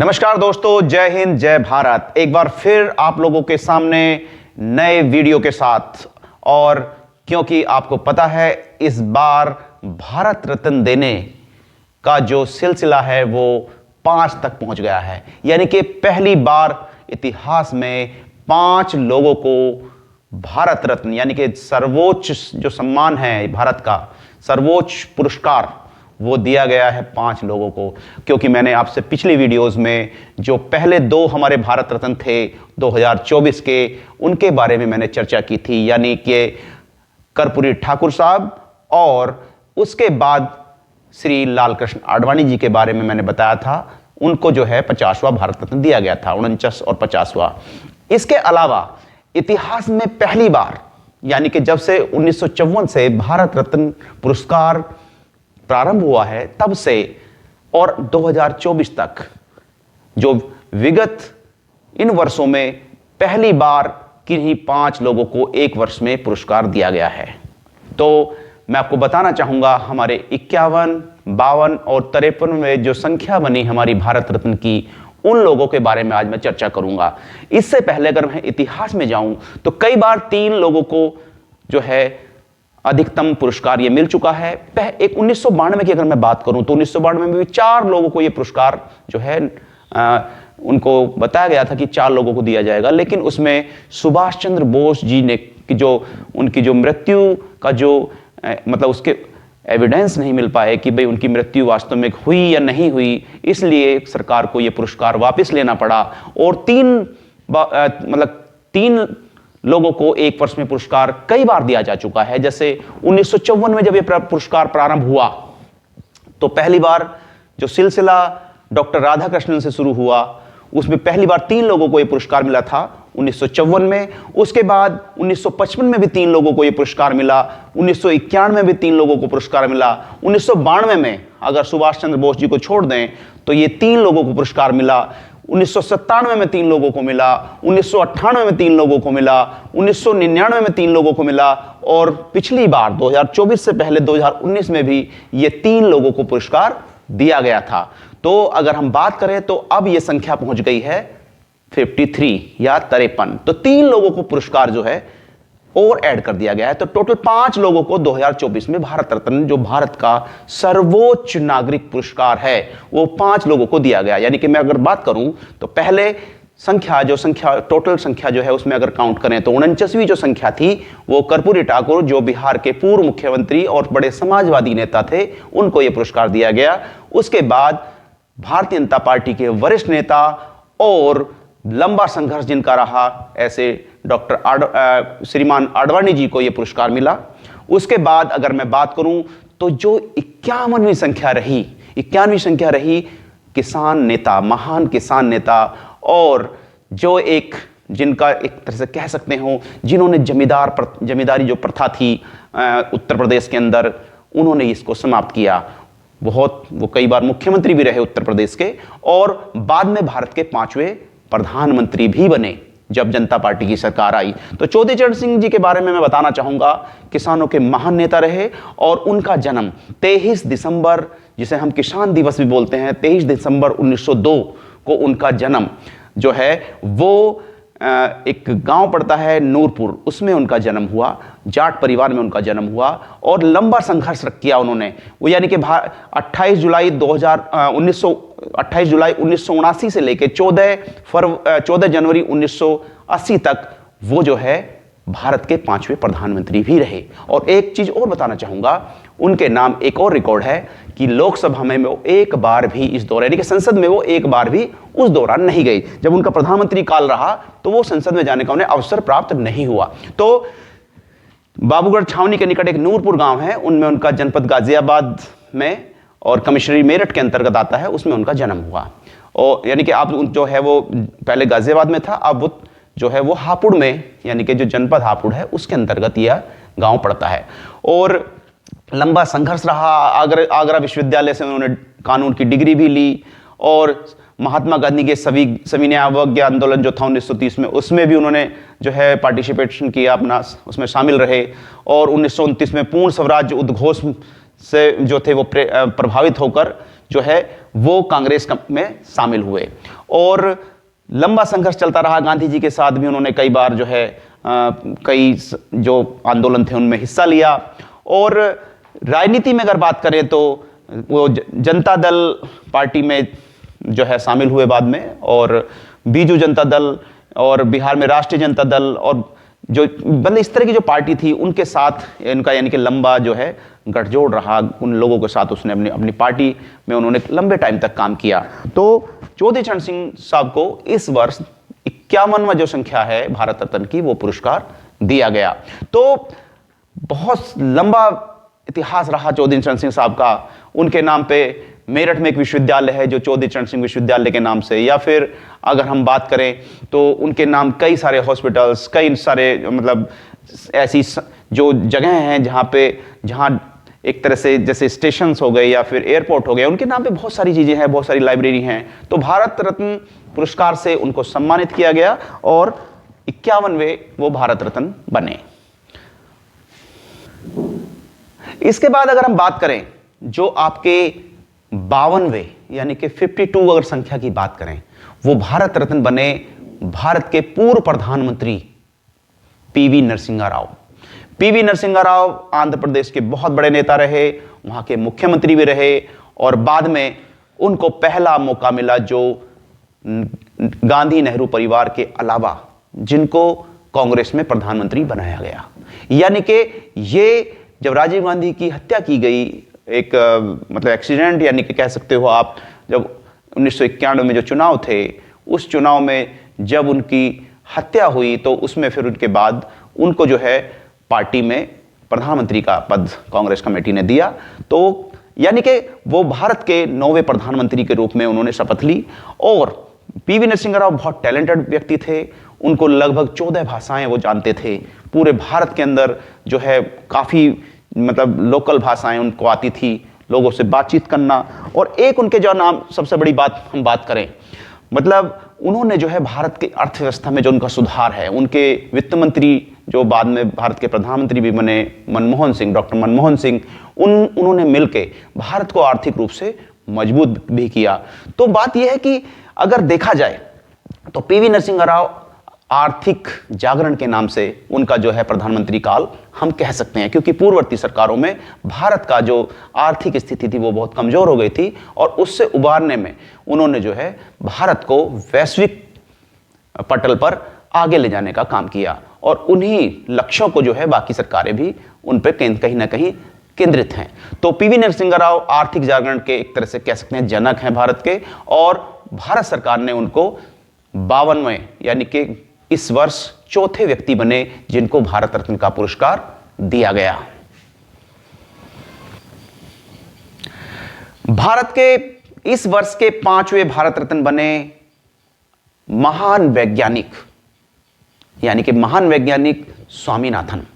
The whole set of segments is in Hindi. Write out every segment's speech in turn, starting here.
नमस्कार दोस्तों, जय हिंद, जय भारत। एक बार फिर आप लोगों के सामने नए वीडियो के साथ। और क्योंकि आपको पता है इस बार भारत रत्न देने का जो सिलसिला है वो 5 तक पहुंच गया है। यानी कि पहली बार इतिहास में 5 लोगों को भारत रत्न यानी कि सर्वोच्च जो सम्मान है, भारत का सर्वोच्च पुरस्कार, वो दिया गया है 5 लोगों को। क्योंकि मैंने आपसे पिछली वीडियोस में जो पहले 2 हमारे भारत रत्न थे 2024 के, उनके बारे में मैंने चर्चा की थी, यानी कि कर्पूरी ठाकुर साहब और उसके बाद श्री लालकृष्ण आडवाणी जी के बारे में मैंने बताया था। उनको जो है 50वां भारत रत्न दिया गया था, 49 और 50वां। इसके अलावा इतिहास में पहली बार, यानी कि जब से 1954 से भारत रत्न पुरस्कार प्रारंभ हुआ है तब से और 2024 तक, जो विगत इन वर्षों में पहली बार किन्हीं 5 लोगों को एक वर्ष में पुरस्कार दिया गया है। तो मैं आपको बताना चाहूंगा हमारे 51, 52 और 53 में जो संख्या बनी हमारी भारत रत्न की, उन लोगों के बारे में आज मैं चर्चा करूंगा। इससे पहले अगर मैं इतिहास में जाऊं तो कई बार 3 लोगों को जो है अधिकतम पुरस्कार ये मिल चुका है। एक 1992 की अगर मैं बात करूं तो 1992 में भी 4 लोगों को ये पुरस्कार जो है उनको बताया गया था कि 4 लोगों को दिया जाएगा, लेकिन उसमें सुभाष चंद्र बोस जी ने उनकी जो मृत्यु का जो मतलब उसके एविडेंस नहीं मिल पाए कि भाई उनकी मृत्यु वास्तव में हुई या नहीं हुई, इसलिए सरकार को यह पुरस्कार वापस लेना पड़ा। और 3 लोगों को एक वर्ष में पुरस्कार कई बार दिया जा चुका है। जैसे 1954 में जब यह पुरस्कार प्रारंभ हुआ तो पहली बार जो सिलसिला डॉक्टर राधाकृष्णन से शुरू हुआ, उसमें पहली बार 3 लोगों को यह पुरस्कार मिला था 1954 में। उसके बाद 1955 में भी 3 लोगों को यह पुरस्कार मिला, 1991 में भी 3 लोगों को पुरस्कार मिला, 1992 में अगर सुभाष चंद्र बोस जी को छोड़ दें तो ये 3 लोगों को पुरस्कार मिला, 1997 में 3 लोगों को मिला, 1998 में 3 लोगों को मिला, 1999 में 3 लोगों को मिला, और पिछली बार 2024 से पहले 2019 में भी ये 3 लोगों को पुरस्कार दिया गया था। तो अगर हम बात करें तो अब ये संख्या पहुंच गई है 53 या 53। तो 3 लोगों को पुरस्कार जो है और ऐड कर दिया गया है। तो टोटल 5 लोगों को 2024 में भारत रत्न, जो भारत का सर्वोच्च नागरिक पुरस्कार है, वो 5 लोगों को दिया गया। यानी कि मैं अगर बात करूं तो पहले टोटल संख्या जो है उसमें अगर काउंट करें तो 49वीं जो संख्या थी वो कर्पूरी ठाकुर, जो बिहार के पूर्व मुख्यमंत्री और बड़े समाजवादी नेता थे, उनको यह पुरस्कार दिया गया। उसके बाद भारतीय जनता पार्टी के वरिष्ठ नेता और लंबा संघर्ष जिनका रहा, ऐसे डॉक्टर श्रीमान आडवाणी जी को यह पुरस्कार मिला। उसके बाद अगर मैं बात करूं तो जो 51वीं संख्या रही किसान नेता, महान किसान नेता, और जो जिनका एक तरह से कह सकते हो जिन्होंने जमींदारी जो प्रथा थी उत्तर प्रदेश के अंदर, उन्होंने इसको समाप्त किया। वो कई बार मुख्यमंत्री भी रहे उत्तर प्रदेश के, और बाद में भारत के 5वें प्रधानमंत्री भी बने जब जनता पार्टी की सरकार आई। तो चौधरी चरण सिंह जी के बारे में मैं बताना चाहूंगा, किसानों के महान नेता रहे, और उनका जन्म 23 दिसंबर, जिसे हम किसान दिवस भी बोलते हैं, 23 दिसंबर 1902 को उनका जन्म जो है वो एक गांव पड़ता है नूरपुर, उसमें उनका जन्म हुआ। जाट परिवार में उनका जन्म हुआ और लंबा संघर्ष किया उन्होंने। वो यानी कि 28 जुलाई 1979 से लेकर 14 जनवरी 1980 तक वो जो है भारत के 5वें प्रधानमंत्री भी रहे। और एक चीज और बताना चाहूंगा, उनके नाम एक और रिकॉर्ड है कि लोकसभा में वो एक बार भी इस दौरान, यानी कि संसद में वो एक बार भी उस दौरान नहीं गई। जब उनका प्रधानमंत्री काल रहा तो वो संसद में जाने का उन्हें अवसर प्राप्त नहीं हुआ। तो बाबूगढ़ छावनी के निकट एक नूरपुर गांव है, उनमें उनका जनपद गाजियाबाद में और कमिश्नरी मेरठ के अंतर्गत आता है, उसमें उनका जन्म हुआ। और यानी कि आप जो है वो पहले गाजियाबाद में था, अब वो जो है वो हापुड़ में, यानी कि जो जनपद हापुड़ है उसके अंतर्गत यह गांव पड़ता है। और लंबा संघर्ष रहा। आगरा विश्वविद्यालय से उन्होंने कानून की डिग्री भी ली, और महात्मा गांधी के सविनय अवज्ञा आंदोलन जो था 1930 में, उसमें भी उन्होंने जो है पार्टिसिपेशन किया, अपना उसमें शामिल रहे। और 1929 में पूर्ण स्वराज्य उद्घोष से जो थे वो प्रभावित होकर जो है वो कांग्रेस में शामिल हुए और लंबा संघर्ष चलता रहा। गांधी जी के साथ भी उन्होंने कई बार जो है कई जो आंदोलन थे उनमें हिस्सा लिया। और राजनीति में अगर बात करें तो वो जनता दल पार्टी में जो है शामिल हुए बाद में, और बीजू जनता दल और बिहार में राष्ट्रीय जनता दल, और जो बंदे इस तरह की जो पार्टी थी उनके साथ इनका यानी कि लंबा जो है गठजोड़ रहा। उन लोगों के साथ उसने अपनी पार्टी में उन्होंने लंबे टाइम तक काम किया। तो चौधरी चरण सिंह साहब को इस वर्ष 51वां जो संख्या है भारत रत्न की वो पुरस्कार दिया गया। तो बहुत लंबा इतिहास रहा चौधरी चरण सिंह साहब का। उनके नाम पे मेरठ में एक विश्वविद्यालय है जो चौधरी चरण सिंह विश्वविद्यालय के नाम से, या फिर अगर हम बात करें तो उनके नाम कई सारे हॉस्पिटल्स, कई सारे मतलब ऐसी जो जगह हैं जहां एक तरह से जैसे स्टेशंस हो गए या फिर एयरपोर्ट हो गए, उनके नाम पे बहुत सारी चीजें हैं, बहुत सारी लाइब्रेरी हैं। तो भारत रत्न पुरस्कार से उनको सम्मानित किया गया और 51वें वो भारत रत्न बने। इसके बाद अगर हम बात करें जो आपके 52वें यानी कि 52 अगर संख्या की बात करें, वो भारत रत्न बने भारत के पूर्व प्रधानमंत्री पीवी नरसिम्हा राव। पीवी नरसिम्हा राव आंध्र प्रदेश के बहुत बड़े नेता रहे, वहां के मुख्यमंत्री भी रहे, और बाद में उनको पहला मौका मिला जो गांधी नेहरू परिवार के अलावा जिनको कांग्रेस में प्रधानमंत्री बनाया गया। यानी कि ये जब राजीव गांधी की हत्या की गई, एक मतलब एक्सीडेंट यानी कि कह सकते हो आप, जब 1991 में जो चुनाव थे, उस चुनाव में जब उनकी हत्या हुई तो उसमें फिर उनके बाद उनको जो है पार्टी में प्रधानमंत्री का पद कांग्रेस कमेटी ने दिया। तो यानी कि वो भारत के 9वें प्रधानमंत्री के रूप में उन्होंने शपथ ली। और पीवी नरसिम्हा राव बहुत टैलेंटेड व्यक्ति थे, उनको लगभग 14 भाषाएं वो जानते थे। पूरे भारत के अंदर जो है काफी मतलब लोकल भाषाएं उनको आती थी, लोगों से बातचीत करना। और एक उनके जो नाम सबसे बड़ी बात हम बात करें, मतलब उन्होंने जो है भारत की अर्थव्यवस्था में जो उनका सुधार है, उनके वित्त मंत्री जो बाद में भारत के प्रधानमंत्री भी बने मनमोहन सिंह, डॉक्टर मनमोहन सिंह, उन्होंने मिलकर भारत को आर्थिक रूप से मजबूत भी किया। तो बात यह है कि अगर देखा जाए तो पीवी नरसिम्हा राव आर्थिक जागरण के नाम से उनका जो है प्रधानमंत्री काल हम कह सकते हैं, क्योंकि पूर्ववर्ती सरकारों में भारत का जो आर्थिक स्थिति थी वो बहुत कमजोर हो गई थी, और उससे उबारने में उन्होंने जो है भारत को वैश्विक पटल पर आगे ले जाने का काम किया। और उन्हीं लक्ष्यों को जो है बाकी सरकारें भी उन पर कहीं ना कहीं केंद्रित हैं। तो पीवी नरसिम्हा राव आर्थिक जागरण के एक तरह से कह सकते हैं जनक हैं भारत के, और भारत सरकार ने उनको 52वें यानी कि इस वर्ष चौथे व्यक्ति बने जिनको भारत रत्न का पुरस्कार दिया गया। भारत के इस वर्ष के 5वें भारत रत्न बने महान वैज्ञानिक यानी कि महान वैज्ञानिक स्वामीनाथन,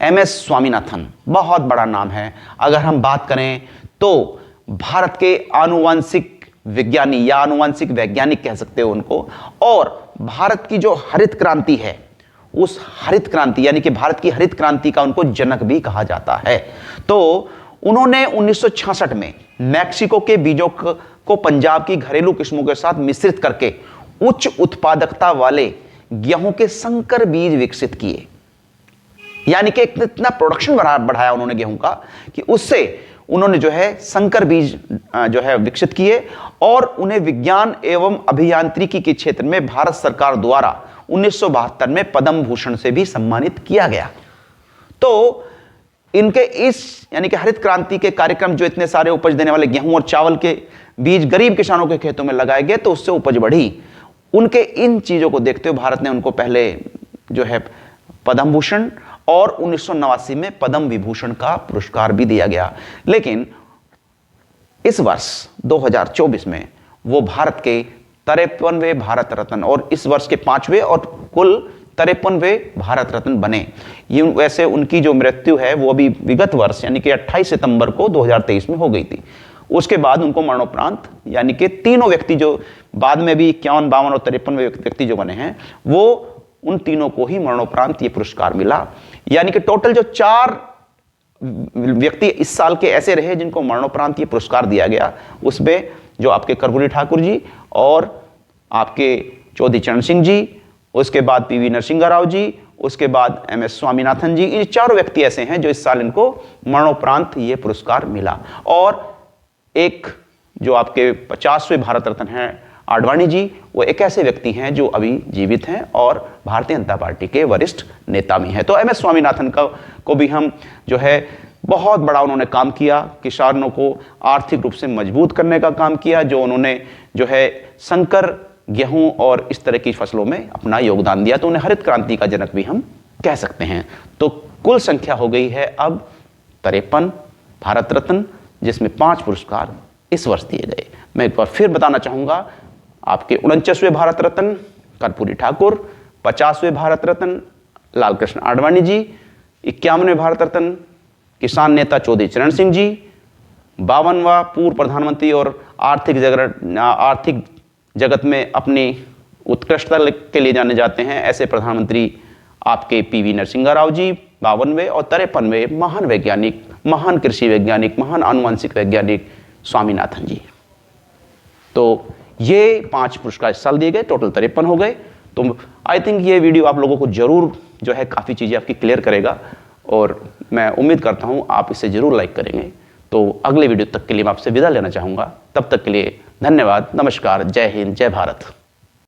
एमएस स्वामीनाथन। बहुत बड़ा नाम है। अगर हम बात करें तो भारत के आनुवंशिक विज्ञानी या आनुवंशिक वैज्ञानिक कह सकते हो उनको, और भारत की जो हरित क्रांति है, उस हरित क्रांति यानी कि भारत की हरित क्रांति का उनको जनक भी कहा जाता है। तो उन्होंने 1966 में मैक्सिको के बीजों को पंजाब की घरेलू किस्मों के साथ मिश्रित करके उच्च उत्पादकता वाले गेहूं के संकर बीज विकसित किए। यानी कि इतना प्रोडक्शन बढ़ाया उन्होंने गेहूं का कि उससे उन्होंने जो है संकर बीज जो है विकसित किए, और उन्हें विज्ञान एवं अभियांत्रिकी के क्षेत्र में भारत सरकार द्वारा 1972 में पद्म भूषण से भी सम्मानित किया गया। तो इनके इस यानी कि हरित क्रांति के कार्यक्रम, जो इतने सारे उपज देने वाले गेहूं और चावल के बीज गरीब किसानों के खेतों में लगाए गए तो उससे उपज बढ़ी। उनके इन चीजों को देखते हुए भारत ने उनको पहले जो है पद्म भूषण और 1989 में पद्म विभूषण का पुरस्कार भी दिया गया। लेकिन इस वर्ष 2024 में वो भारत के 53वें भारत रत्न और इस वर्ष के 5वें और कुल 53वें भारत रत्न बने। ये वैसे उनकी जो मृत्यु है वो अभी विगत वर्ष यानी कि 28 सितंबर को 2023 में हो गई थी। उसके बाद उनको मरणोपरांत यानी कि तीनों व्यक्ति जो बाद में भी 51, 52 और 53वें व्यक्ति जो बने हैं, वो उन तीनों को ही मरणोपरांत ये पुरस्कार मिला। यानी कि टोटल जो 4 व्यक्ति इस साल के ऐसे रहे जिनको मरणोपरांत ये पुरस्कार दिया गया, उसमें जो आपके कर्पूरी ठाकुर जी और आपके चौधरी चरण सिंह जी, उसके बाद पीवी नरसिंहा राव जी, उसके बाद MS स्वामीनाथन जी, ये चारों व्यक्ति ऐसे हैं जो इस साल इनको मरणोपरांत ये पुरस्कार मिला। और एक जो आपके 50वें भारत रत्न हैं आडवाणी जी, वो एक ऐसे व्यक्ति हैं जो अभी जीवित हैं और भारतीय जनता पार्टी के वरिष्ठ नेता भी हैं। तो MS स्वामीनाथन को भी हम जो है बहुत बड़ा उन्होंने काम किया, किसानों को आर्थिक रूप से मजबूत करने का काम किया, जो उन्होंने जो है संकर गेहूं और इस तरह की फसलों में अपना योगदान दिया, तो उन्हें हरित क्रांति का जनक भी हम कह सकते हैं। तो कुल संख्या हो गई है अब 53 भारत रत्न, जिसमें 5 पुरस्कार इस वर्ष दिए गए। मैं एक बार फिर बताना चाहूंगा, आपके 49वें भारत रत्न कर्पूरी ठाकुर, 50वें भारत रत्न लालकृष्ण आडवाणी जी, 51वें भारत रत्न किसान नेता चौधरी चरण सिंह जी, 52वां पूर्व प्रधानमंत्री और आर्थिक जगत में अपनी उत्कृष्टता के लिए जाने जाते हैं ऐसे प्रधानमंत्री आपके पीवी नरसिंहा राव जी 52वें, और 53वें महान वैज्ञानिक, महान कृषि वैज्ञानिक, महान आनुवंशिक वैज्ञानिक स्वामीनाथन जी। तो ये 5 पुरस्कार इस साल दिए गए, टोटल 53 हो गए। तो आई थिंक ये वीडियो आप लोगों को जरूर जो है काफ़ी चीज़ें आपकी क्लियर करेगा, और मैं उम्मीद करता हूँ आप इसे जरूर लाइक करेंगे। तो अगले वीडियो तक के लिए मैं आपसे विदा लेना चाहूँगा। तब तक के लिए धन्यवाद, नमस्कार, जय हिंद, जय भारत।